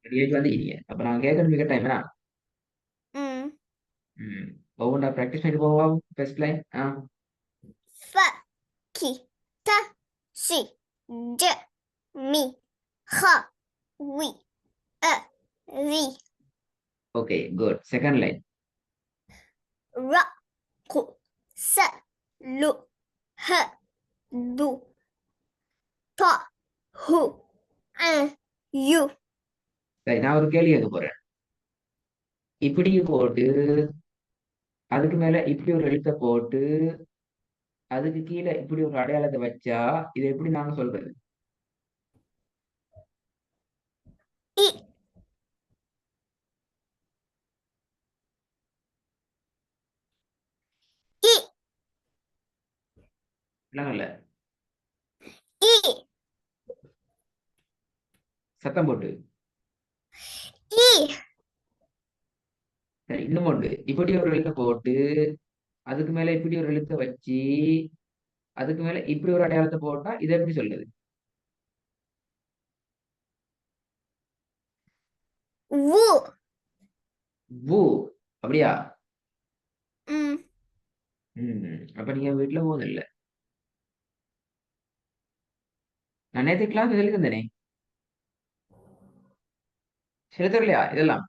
வெளியேக்கு வந்து இனிய அப்ப நான் கேட்கணும் மிக டைம் என்ன ம் ஒவ்வொன்றா ப்ராக்டிஸ் பண்ணிட்டு போவோம் ஃபர்ஸ்ட் லைன் ஃப கி ட ஷி ஜ மி ஹ வி அ ரி ஓகே குட் செகண்ட் லைன் ர கு ச லு ஹ து த ஹு அ யு சரி நான் ஒரு கேள்வி கேட்க போறேன் இப்படி போட்டு அதுக்கு மேல இப்படி ஒரு எழுத்தை போட்டு அதுக்கு கீழே இப்படி ஒரு அடையாளத்தை வச்சா இதை எப்படி நாங்க சொல்றது இ இ இல்ல இ சத்தம் போட்டு இ சரி இன்னும் உண்டு இப்படி ஒரு எழுத்தை போட்டு அதுக்கு மேல இப்படி ஒரு எழுத்தை வச்சு அதுக்கு மேல இப்படி ஒரு அடையாளத்தை போட்டா இதை எப்படி சொல்றது வு வு அப்படியா ம் அப்ப நீங்க வீட்டுல போதும் இல்ல நான் நேற்று கிளாஸ் சொல்லி தந்தேனே சொல்லி தரலையா இதெல்லாம்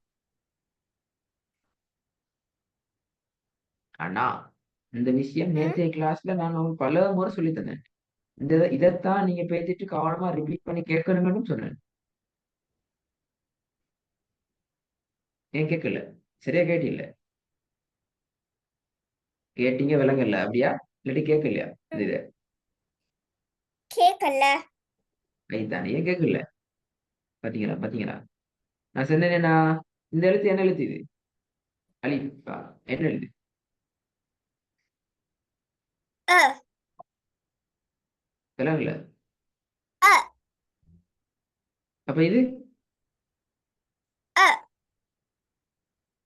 அண்ணா இந்த விஷயம் ம் நேற்றைய கிளாஸ்ல நான் உங்களுக்கு பல முறை சொல்லி தந்தேன் இதைத்தான் நீங்க பேசிட்டு கவனமா ரிப்பீட் பண்ணி கேட்கணும்னு சொன்னேன் ஏன் கேட்கல சரியா கேட்டில்ல கேட்டீங்க விளங்கல அப்படியா இல்லாட்டி கேட்கலையா இந்த இதை கேக்கல ஐதானே ஏன் கேட்கல பாத்தீங்களா பாத்தீங்களா நான் சொன்னேன்னா இந்த எழுத்து என்ன எழுத்து இது அலிஃபா என்ன எழுத்து அ விளங்கல அ அப்ப இது அ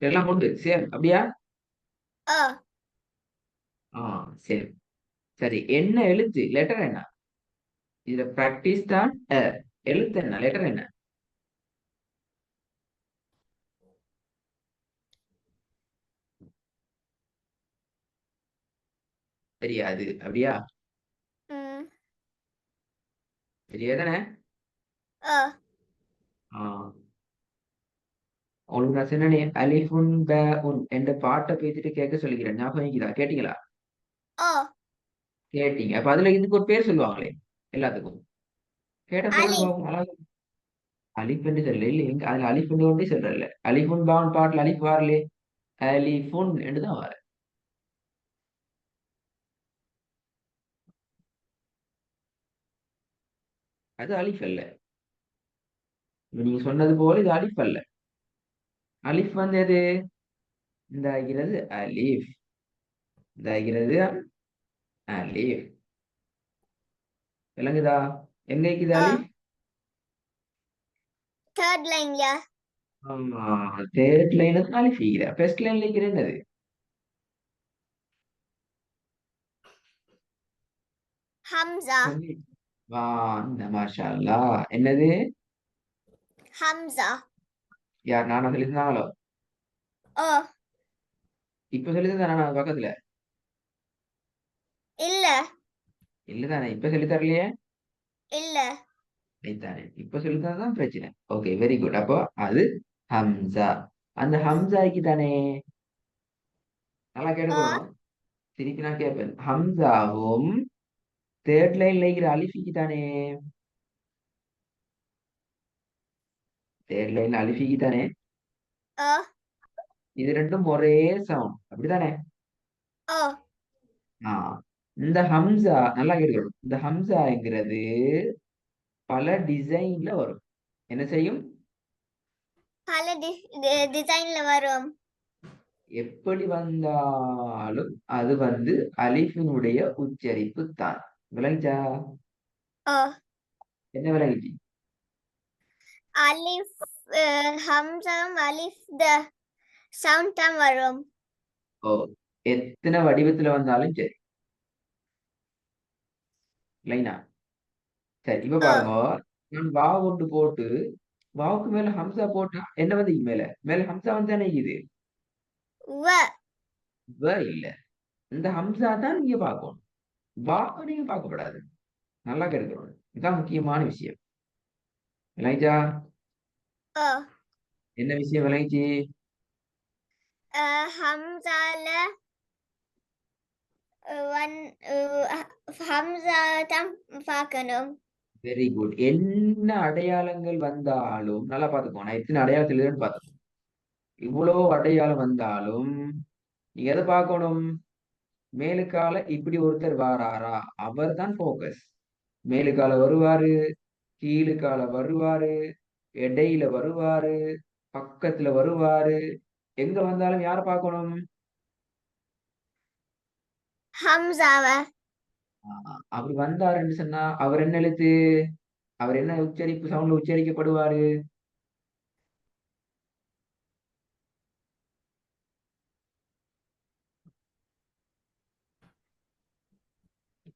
எல்லாம் உண்டு சேம் அப்படியா அ ஆ சரி சரி என்ன எழுத்து லெட்டர் என்ன இதுல பிராக்டிஸ் தான் எழுத்து என்ன லெட்டர் என்ன தெரியாது அப்படியா ம் தெரியாதானே அ ஆ உங்களுக்கு நான் சொன்னேனே அலிஃபுன் ப உன் என்ற பாட்டை பேசிட்டு கேட்க சொல்லிக்கிறேன் ஞாபகம் வைக்கிறா கேட்டீங்களா அ கேட்டீங்க அப்ப அதுல இதுக்கு ஒரு பேர் சொல்லுவாங்களே எல்லாத்துக்கும் கேட்ட சொல்லுங்க அலிஃப் பாப்போம். அழகா அலிஃபுன்னு சொல்லல இல்ல எங்க அதுல அலிஃபுன்னு ஒன்றே சொல்றல அலிஃபுன் பாவன் பாட்டுல அலிஃப் வாரலே அலிஃபுன் என்று தான் வர அது அலிஃப் அல்ல இப்ப நீங்க சொன்னது போல இது அலிஃப் அல்ல அலிஃப் வந்து எது இந்த ஆகிறது அலிஃப் இந்த ஆகிறது அலிஃப் விளங்குதா எங்க இருக்குது அ அலிஃப் தேர்ட் லைன்யா ஆமா தேர்ட் லைனுக்கு அலிஃப் இருக்கிற ஃபர்ஸ்ட் லைன்ல இருக்கிற என்னது ஹம்சா சொல்லி வா இந்த மாஷா அல்லாஹ் என்னது ஹம்சா யார் நானா சொல்லி தந்தாங்களோ அ இப்ப சொல்லி தந்தா நானா பக்கத்துல இல்ல இல்லதானே இப்ப சொல்லி தரலையே இல்ல தானே இப்ப சொல்லி தந்ததான் பிரச்சனை ஓகே வெரி குட் அப்போ அது ஹம்சா அந்த ஹம்சாய்க்கு தானே நல்லா அ கேட்டுக்கணும் திருப்பி நான் கேட்பேன் ஹம்சாவும் தேர்ட் லைன்ல இருக்கிற அலிஃபிக்கு தானே தேர்ட் லைன்ல அலிஃபிக்கு தானே அ இது ரெண்டும் ஒரே சவுண்ட் அப்படிதானே அ ஆ இந்த ஹம்சா நல்லா கேட்டுக்கணும் இந்த ஹம்சாங்கிறது பல டிசைன்ல வரும் என்ன செய்யும் பல டிசைன்ல வரும் எப்படி வந்தாலும் அது வந்து அலிஃபினுடைய உச்சரிப்பு தான் விளங்கிச்சா அ என்ன விளங்கிச்சு அலிஃப் ஹம்சாவும் அலிஃப் சவுண்ட் தான் வரும் ஓ எத்தனை வடிவத்துல வந்தாலும் சரி லைனா சரி இப்ப அ பாருங்க நான் வாவ் ஒன்று போட்டு வாவுக்கு மேல ஹம்சா போட்டா என்ன வந்து மேல மேல ஹம்சா வந்து தானே இது வ வ இல்ல. இந்த ஹம்சா தான் நீங்க பார்க்கணும். வாவை நீங்க பார்க்கப்படாது. நல்லா கேட்கணும். இதுதான் முக்கியமான விஷயம். விளைஞ்சா ஓ என்ன விஷயம் விளைஞ்சி? ஹம்சால ஒன் ஹம்சா தான் பார்க்கணும். Very good. என்ன அடையாளங்கள் வந்தாலும் நல்லா பார்த்துக்கோ. நான் எத்தனை அடையாளத்தில் இருக்குன்னு பார்த்துக்கோ. இவ்வளவு அடையாளம் வந்தாலும் நீங்க எதை பார்க்கணும்? மேலுக்கால இப்படி ஒருத்தர் வாராரா, அவர் தான் போக்கஸ். மேலுக்கால வருவாரு, கீழுக்கால வருவாரு, இடையில வருவாரு, பக்கத்துல வருவாரு. எங்க வந்தாலும் யார பார்க்கணும்? ஹம்சாவ அப்படி வந்தாருன்னு சொன்னா அவர் என்ன எழுத்து? அவர் என்ன உச்சரிப்பு சவுண்ட்ல உச்சரிக்கப்படுவாரு?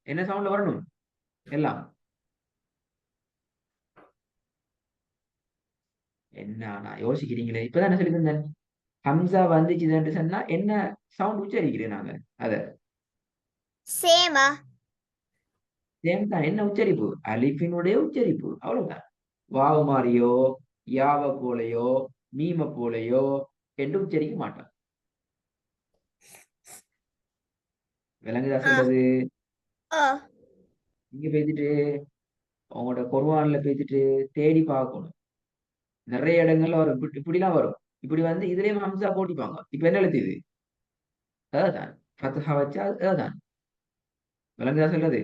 என்ன சவுண்ட்ல வரணும் எல்லாம்? என்ன நான் யோசிக்கிறீங்களே, இப்பதான் என்ன சொல்லி தந்தேன். ஹம்சா வந்துச்சுன்னு சொன்னா என்ன சவுண்ட் உச்சரிக்கிறேன் நாங்க அத. சேமா சேம் தான். என்ன உச்சரிப்பு? அலிஃபினுடைய உச்சரிப்பு, அவ்வளவுதான். வாவு மாறியோ யாவ போலையோ மீம போலையோ என்று உச்சரிக்க மாட்டான். விளங்குதா சொல்றது? ஓ நீங்க பேசிட்டு உங்களோட குர்ஆன்ல பேசிட்டு தேடி பார்க்கணும். நிறைய இடங்கள்ல வரும். இப்படிலாம் வரும். இப்படி வந்து இதுலயும் ஹம்சா போட்டிப்பாங்க. இப்ப என்ன எழுத்து இது? அதான் ஃபத்ஹா வச்சா அதான். விளங்குதா சொல்றது?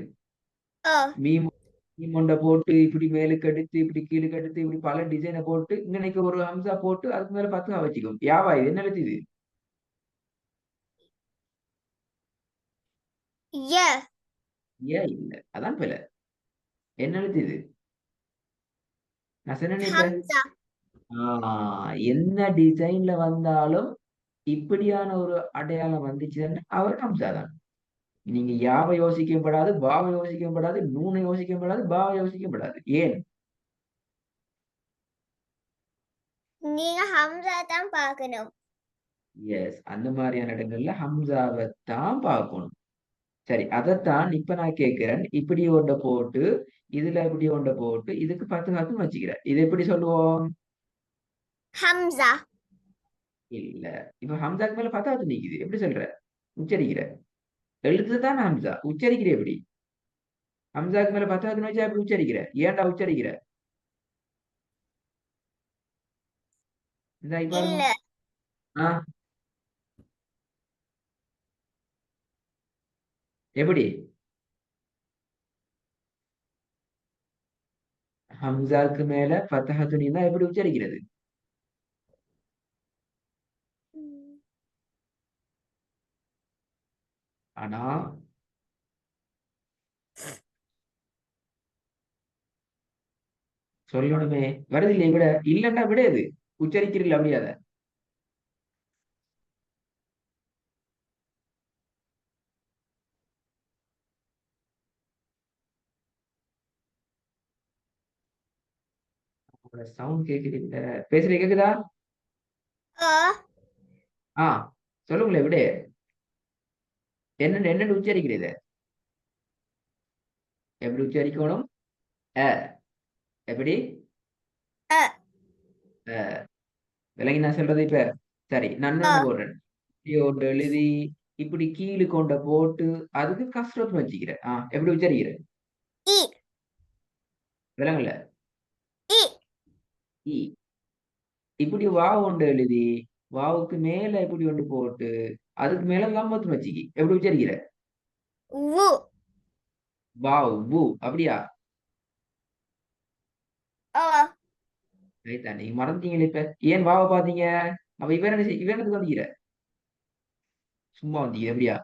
ஓ மீம் மீம் ஒண்ட போட்டு இப்படி மேலுக்கு எடுத்து இப்படி கீழுக்கு எடுத்து இப்படி பல டிசைனை போட்டு இன்னைக்கு ஒரு ஹம்சா போட்டு அதுக்கு மேல ஃபத்ஹா வச்சுக்கும். யாவா இது? என்ன எழுத்து இது? ய ஏன் இல்ல, அதான் பிழை. என்ன எழுத்து இது? நான் சொன்னேனே இப்ப. ஹம்சா என்ன டிசைன்ல வந்தாலும் இப்படியான ஒரு அடையாளம் வந்துச்சுன்னா அவர் ஹம்சா தான். நீங்க யாவை யோசிக்கப்படாது, பாவை யோசிக்கப்படாது, நூனை யோசிக்கப்படாது, பாவை யோசிக்கப்படாது. ஏன்? நீங்க ஹம்சா தான் பார்க்கணும். எஸ், அந்த மாதிரியான இடங்கள்ல ஹம்சாவை தான் பார்க்கணும். சரி, அதைத்தான் இப்ப நான் கேட்கிறேன். இப்படி ஒன்றை போட்டு இதுல இப்படி ஒன்றை போட்டு இதுக்கு 10 வச்சுக்கிறேன். இது எப்படி சொல்லுவோம்? ஹம்சா இல்ல. இப்ப ஹம்சாக்கு மேல 10 நிக்குது, எப்படி சொல்ற? உச்சரிக்கிற எழுத்து தான் ஹம்சா, உச்சரிக்கிற எப்படி? ஹம்சாக்கு மேல 10 வச்சா எப்படி உச்சரிக்கிற? ஏன்டா உச்சரிக்கிற? இந்த பாருங்க. இல்ல ஆ, எப்படி? ஹம்சாக்கு மேல ஃபத்ஹத்துன் இருந்தா எப்படி உச்சரிக்கிறது? ஆனா சொல்லணுமே, வருது இல்லையே விட. இல்லன்னா விடையது உச்சரிக்கிறீர்கள் அப்படியாத. சவுண்ட் கேக்குது இல்ல? பேசுறது கேக்குதா? ஓ ஆ, சொல்லுங்களேன் விட. என்னன்னு உச்சரிக்கிறது? எப்படி உச்சரிக்கணும்? அ எப்படி? அ விலங்கி நான் சொல்றது இப்ப. சரி, நான் ஓ இன்னொன்னு போடுறேன். இப்படி ஒன்று எழுதி இப்படி கீழு கொண்ட போட்டு அதுக்கு கஸ்ரத் வச்சுக்கிறேன். எப்படி உச்சரிக்கிற? இ விலங்கல. இ இ. இப்படி வாவு ஒன்று எழுதி வாவுக்கு மேல இப்படி ஒன்று போட்டு அதுக்கு மேல லம்பத்து வச்சுக்கி எப்படி உச்சரிக்கிற? வு வாவ் வு அப்படியா? ஓ ரைட்டா, நீங்க மறந்தீங்களே இப்ப. ஏன் வாவை பாத்தீங்க? அப்ப இவனுக்கு வந்தீங்க, சும்மா வந்தீங்க எப்படியா?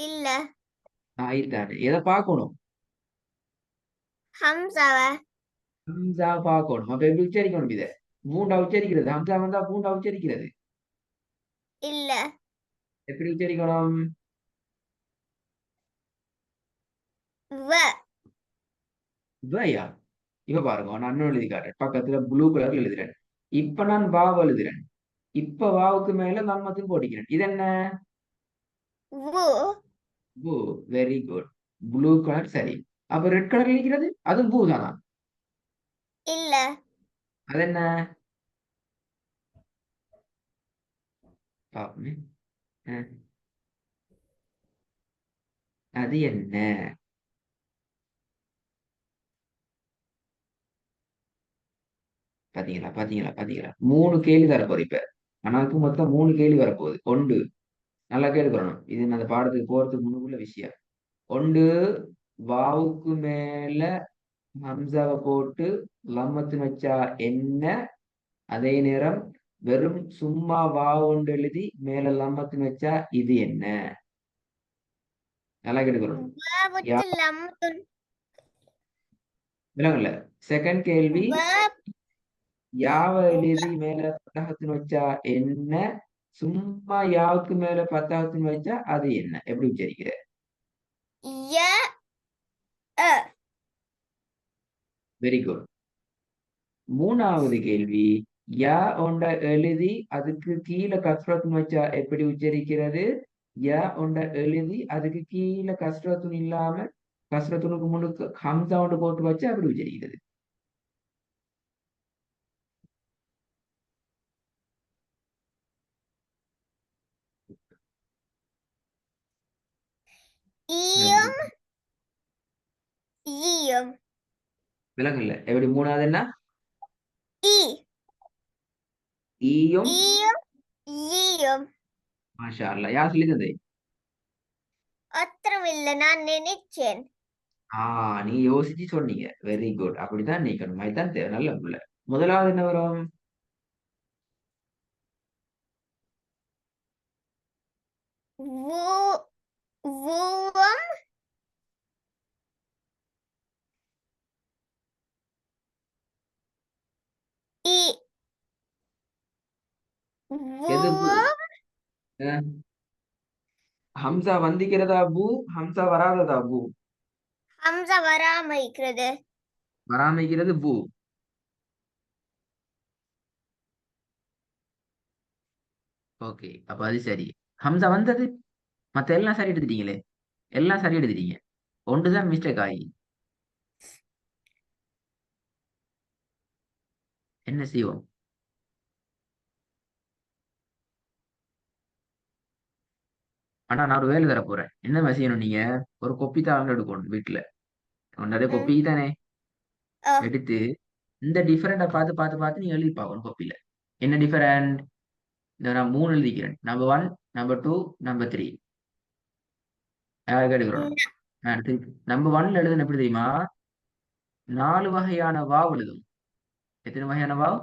இல்ல ஆயிட்டாரு. எதை பார்க்கணும்? ஹம்சாவ ஹம்சா பார்க்கணும். அப்ப எப்படி உச்சரிக்கணும் இதை? பூண்டா உச்சரிக்கிறது. ஹம்சா வந்தா பூண்டா உச்சரிக்கிறது. இல்ல எப்படி உச்சரிக்கணும்? வ வயா? இப்ப பாருங்க நான் இன்னும் எழுதி காட்டுறேன். பக்கத்துல ப்ளூ கலர்ல எழுதுறேன். இப்ப நான் வாவ் எழுதுறேன். இப்ப வாவுக்கு மேல லம்மத்தும் போட்டிக்கிறேன். இது என்ன? வு. பூ. Very good. ப்ளூ கலர் சரி. அப்ப ரெட் கலர் இருக்கிறது அதுவும் பூ தானா? இல்ல. அது என்ன? பாப்போமே. அஹ், அது என்ன? பாத்தீங்களா பாத்தீங்களா பாத்தீங்களா? 3 கேள்வி தரப்போகுது இப்ப. ஆனாக்கு மொத்தம் 3 கேள்வி வரப்போகுது. ஒன்று நல்லா கேட்டுக்கணும். இது அந்த பாடத்துக்கு போறதுக்கு முன்னுக்குள்ள விஷயம். ஒன்று வாவுக்கு மேல ஹம்சாவை போட்டு லம்மத்து வச்சா என்ன? அதே நேரம் வெறும் சும்மா வாவு ஒன்று எழுதி மேல லம்மத்து வச்சா இது என்ன? நல்லா கேட்டுக்கணும். யா வவுக்கு லம்துன். விலங்கல்ல. செகண்ட் கேள்வி வ. யாவை எழுதி மேல பத்தகத்தின் வச்சா என்ன? சும்மா யாவுக்கு மேல பத்தகத்தின் வச்சா அது என்ன? எப்படி உச்சரிக்கிற? ய. அ. Very good. மூணாவது கேள்வி யா ஒண்ட எழுதி அதுக்கு கீழே கஸ்ரத்துன்னு வச்சா எப்படி உச்சரிக்கிறது? யா ஒண்ட எழுதி அதுக்கு கீழே கஸ்ரத்துன்னு இல்லாம கஸ்ரத்துனுக்கு முன்னுக்கு ஹம்சா ஒன்று போட்டு வச்சா அப்படி உச்சரிக்கிறது. ஈயம். ஈயம். விலங்கல்ல. எப்படி மூணாவது என்ன? ஈ. ஈயும். ஈயம். ஈயம். மாஷா அல்லா. யார் சொல்லி தந்தது? அத்திரமில்ல, நான் நினைச்சேன். நீ யோசிச்சு சொன்னீங்க. Very good. அப்படித்தான் நீக்கணும். அதுதான் தேவை. நல்ல புள்ள. முதலாவது என்ன வரும்? வு. வுவம். இ. எது பூ? வுவம். அஹ், ஹம்சா வந்திக்கிறதா பூ? ஹம்சா வராததா பூ? ஹம்சா வராம இருக்கிறது. வராமைக்கிறது பூ. ஓகே, அப்ப அது சரி. ஹம்சா வந்தது. மத்த எல்லாம் சரி எடுத்துட்டீங்களே. எல்லாம் சரி எடுத்துட்டீங்க. ஒன்றுதான் மிஸ்டேக் ஆகி. என்ன செய்வோம்? ஆனா நான் ஒரு வேலை தர போறேன். என்ன செய்யணும் நீங்க? ஒரு கொப்பி தான் எடுக்கணும் வீட்டுல. நிறைய ம். கொப்பி தானே அ. எடுத்து இந்த டிஃபரெண்டா பார்த்து பார்த்து பார்த்து நீங்க எழுதி பார்க்கணும் கொப்பில. என்ன டிஃபரெண்ட்? இந்த நான் 3 எழுதிக்கிறேன். Number 1, number 2, number 3. யாருக்கு எடுக்கிறோம்? ந- நான் எடுத்து நம்பர் 1 எழுதுன எப்படி தெரியுமா? 4 வகையான வாவ் எழுதும். எத்தனை வகையான வாவ்?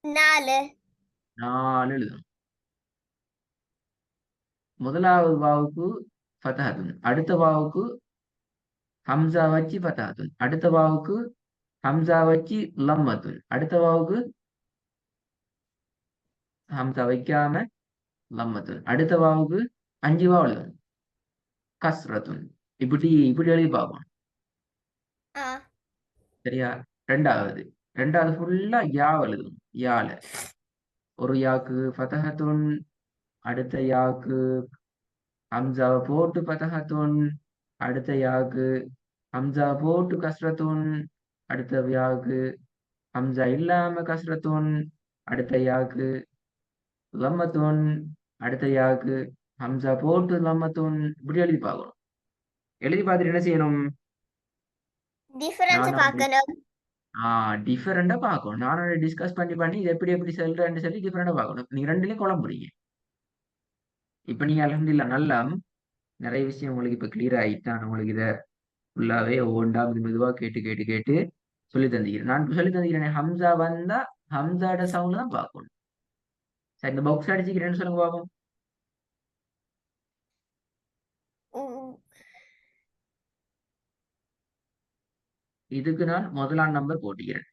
4. 4 எழுதும். முதலாவது வாவுக்கு ஃபதஹத்துன், அடுத்த வாவுக்கு ஹம்சா வச்சு ஃபதஹத்துன், அடுத்த வாவுக்கு ஹம்சா வச்சு லம்மத்துன், அடுத்த வாவுக்கு ஹம்சா வைக்காம லம்மத்துன், அடுத்த வாவுக்கு 5 வாவ் எழுதும் கஸ்ரத்துன். இப்படி இப்படி எழுதி பார்க்கணும். ஆ. சரியா? ரெண்டாவது ரெண்டாவது ஃபுல்லா யா எழுதும். யால ஒரு யாக்கு ஃபதஹத்துன், அடுத்த யாக்கு ஹம்சாவை போட்டு ஃபதஹத்துன், அடுத்த யாக்கு ஹம்சா போட்டு கஸ்ரத்துன், அடுத்த யாக்கு ஹம்சா இல்லாம கஸ்ரத்துன், அடுத்த யாக்கு லம்மத்துன், அடுத்த யாக்கு ஹம்சா போட்டு லம்மத்துன். இப்படி எழுதி பார்க்கணும். எழுதி பார்த்துட்டு என்ன செய்யணும்? டிஃபரன்ஸ் நான் பார்க்கணும். டிஃபரெண்டா பார்க்கணும். நானும் டிஸ்கஸ் பண்ணி பண்ணி இது எப்படி எப்படி சொல்றேன்னு சொல்லி டிஃபரெண்டா பார்க்கணும். நீங்க ரெண்டுலயும் குழம்புறீங்க. இப்ப நீங்க அல்ஹம்துலில்லாஹ் நல்லா நிறைய விஷயம் உங்களுக்கு இப்ப கிளியர் ஆயிட்டான். உங்களுக்கு இதை ஃபுல்லாவே ஒவ்வொன்றா மெதுவா கேட்டு கேட்டு கேட்டு சொல்லி தந்திக்கிறேன். நான் சொல்லி தந்திக்கிறேன். ஹம்சா வந்தா ஹம்சாட சவுண்ட் தான் பார்க்கணும். சரி, இந்த பாக்ஸ் அடிச்சுக்கிறேன்னு சொல்லுங்க பார்ப்போம். உ- இதுக்கு நான் முதலாம் நம்பர் போட்டுக்கிறேன்.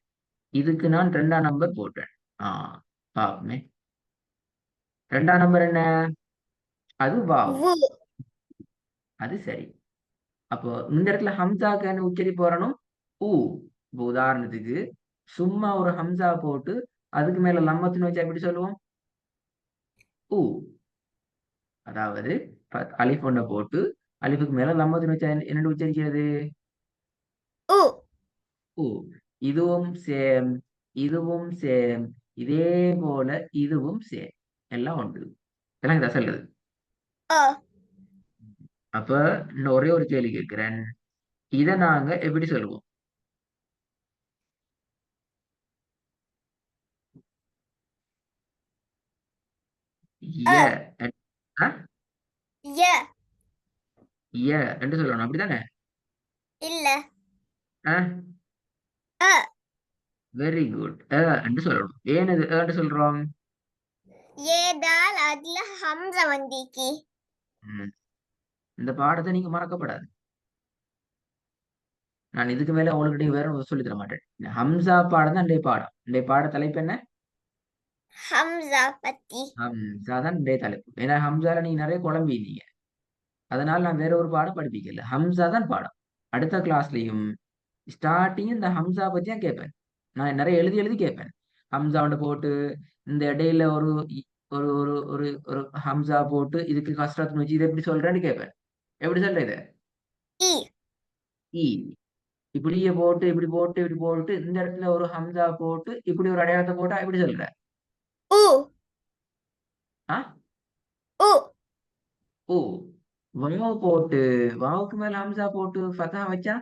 இதுக்கு நான் 2ஆம் நம்பர் போட்டேன். ஆஹ் பாப்போமே. 2ஆம் நம்பர் என்ன? அது வாவ். வு. அது சரி. அப்போ இந்த இடத்துல ஹம்சாக்கு என்ன உச்சரிப்பு வரணும்? ஊ. இப்ப உதாரணத்துக்கு சும்மா ஒரு ஹம்சா போட்டு அதுக்கு மேல லம்மத்துன்னு வச்சா எப்படி சொல்லுவோம்? ஊ. அதாவது அலிஃப் ஒண்ண போட்டு அலிஃபுக்கு மேல லம்மத்துன்னு வச்சா என்னன்னு உச்சரிக்கிறது? ஊ. ஊ. இதுவும் சேம், இதுவும் சேம், இதே போல இதுவும் சேம். எல்லாம் உண்டு. இதெல்லாம் இதை சொல்லுது. ஓ. அப்ப இன்னும் ஒரே ஒரு கேள்வி கேட்கிறேன். இதை நாங்க எப்படி சொல்லுவோம்? அ. ய. ஆ? ய. ய என்று சொல்லணும் அப்படித்தானே? இல்ல. ஆ? அ. Very good. என்று சொல்லணும். ஏன் இது என்று சொல்றோம்? ஏதால் அதுல ஹம்சா வந்திக்கு. ம். இந்த பாடத்தை நீங்க மறக்கப்படாது. நான் இதுக்கு மேல உங்களுக்கு வேற சொல்லி தர மாட்டேன். இந்த ஹம்சா பாடம் தான் இன்றைய பாடம். இன்றைய பாட தலைப்பு என்ன? ஹம்சா பத்தி. ஹம்சா தான் இன்றைய தலைப்பு. ஏன்னா ஹம்சால நீங்க நிறைய குழம்பிட்டீங்க. அதனால நான் வேற ஒரு பாடம் படிப்பிக்கல. ஹம்சா தான் பாடம். அடுத்த கிளாஸ்லயும் ஸ்டார்டிங் இந்த ஹம்சா பத்தி தான் கேட்பேன். நான் நிறைய எழுதி எழுதி கேட்பேன். ஹம்சாவோட போட்டு இந்த இடையில ஒரு ஒரு ஒரு ஒரு ஒரு ஹம்சா போட்டு இதுக்கு கஷ்டத்துன்னு வச்சு இதை எப்படி சொல்றேன்னு கேட்பேன். எப்படி சொல்ற இதை? இ. ஈ. இப்படியே போட்டு இப்படி போட்டு இப்படி போட்டு இந்த இடத்துல ஒரு ஹம்சா போட்டு இப்படி ஒரு அடையாளத்தை போட்டா எப்படி சொல்ற? ஊ. ஆ? ஊ. ஓ. வாவ் போட்டு வாவுக்கு மேல ஹம்சா போட்டு ஃபதா வச்சா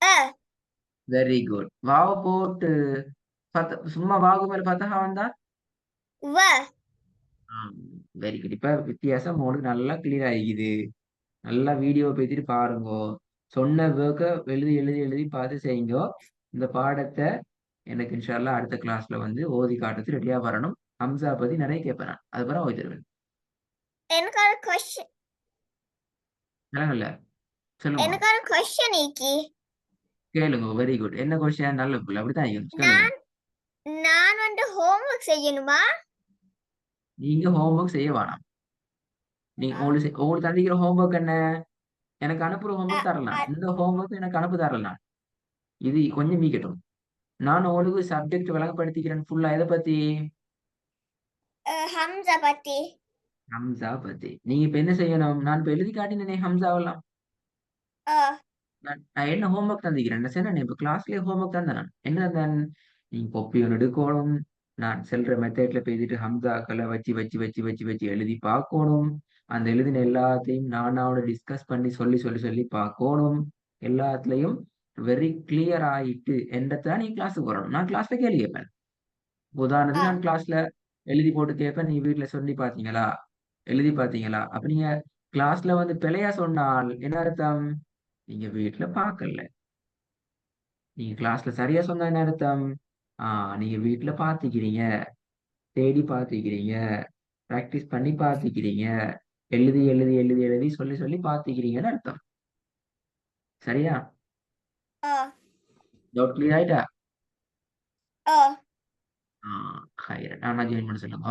அ. Very good. வாவ போட்டு சும்மா வாவுக்கு மேல ஃபதா வந்தா வ. Very good. இப்ப வித்தியாசம் உங்களுக்கு நல்லா கிளியர் ஆகிக்குது. நல்லா வீடியோ பேத்திட்டு பாருங்க. சொன்ன ஒர்க்க எழுதி எழுதி எழுதி பார்த்து செய்யுங்க. இந்த பாடத்தை எனக்கு இன்ஷால்லா அடுத்த கிளாஸ்ல வந்து ஓதி காட்டுறது ரெடியா வரணும். ஹம்சா பத்தி நிறைய கேட்பேன் நான். அதுக்கப்புறம் ஓதி தருவேன். எனக்கு ஒரு கொஸ்டின். இல்ல சொல்லுங்க. எனக்கு ஒரு கொஸ்டின் இக்கி. கேளுங்க. Very good. என்ன கொஸ்டின்? நல்ல பிள்ளை. அப்படித்தான் இருக்கணும். கேளுங்க. நான் நான் வந்து ஹோம்வொர்க் செய்யணுமா? நீங்க ஹோம்ஒர்க் செய்ய வேணாம். நீங்க ஆ. உங்களுக்கு தந்திக்கிற ஹோம்ஒர்க் என்ன? எனக்கு அனுப்புற அ. ஹோம்ஒர்க் தரலாம். அ. இந்த ஹோம்ஒர்க் எனக்கு அனுப்ப தரலாம். இது கொஞ்சம் மீக்கட்டும். நான் உங்களுக்கு சப்ஜெக்ட் விளங்கப்படுத்திக்கிறேன் ஃபுல்லா. எதை பத்தி? ஹம்சா பத்தி. ஹம்சா பத்தி. நீங்க இப்ப என்ன செய்யணும்? நான் இப்ப எழுதி காட்டினேனே ஹம்சாவெல்லாம். அ. நான் என்ன ஹோம்ஒர்க் தந்திக்கிறேன்? என்ன செய்யணும்? இப்ப கிளாஸ்லயே ஹோம்ஒர்க் தந்தேன் நான். என்ன தந்தேன்? நீங்க கொப்பி ஒன்று எடுக்கணும். நான் செல்ற மெத்தட்ல பேசிட்டு ஹம்சாக்களை வச்சு வச்சு வச்சு வச்சு வச்சு எழுதி பார்க்கணும். அந்த எழுதின எல்லாத்தையும் நானோட டிஸ்கஸ் பண்ணி சொல்லி சொல்லி சொல்லி பார்க்கணும். எல்லாத்துலயும் வெரி கிளியர் ஆயிட்டு என்றதான் நீ கிளாஸுக்கு வரணும். நான் கிளாஸ்ல கேள்வி கேட்பேன். அ. உதாரணத்துக்கு நான் கிளாஸ்ல எழுதி போட்டு கேட்பேன். நீ வீட்டுல சொல்லி பாத்தீங்களா? எழுதி பாத்தீங்களா? அப்ப நீங்க கிளாஸ்ல வந்து பிழையா சொன்னால் என்ன அர்த்தம்? நீங்க வீட்டுல பார்க்கல. நீங்க கிளாஸ்ல சரியா சொன்னா என்ன அர்த்தம்? நீங்க வீட்டுல பாத்துக்கிறீங்க, தேடி பாத்துக்கிறீங்க, பிராக்டிஸ் பண்ணி பாத்துக்கிறீங்க, எழுதி எழுதி எழுதி எழுதி சொல்லி சொல்லி பாத்துக்கிறீங்கன்னு அர்த்தம். சரியா? அ. டவுட் கிளியர் ஆயிட்டா? அ. ஹைரட். நான் ஜாயின் பண்ண சொல்லுங்க.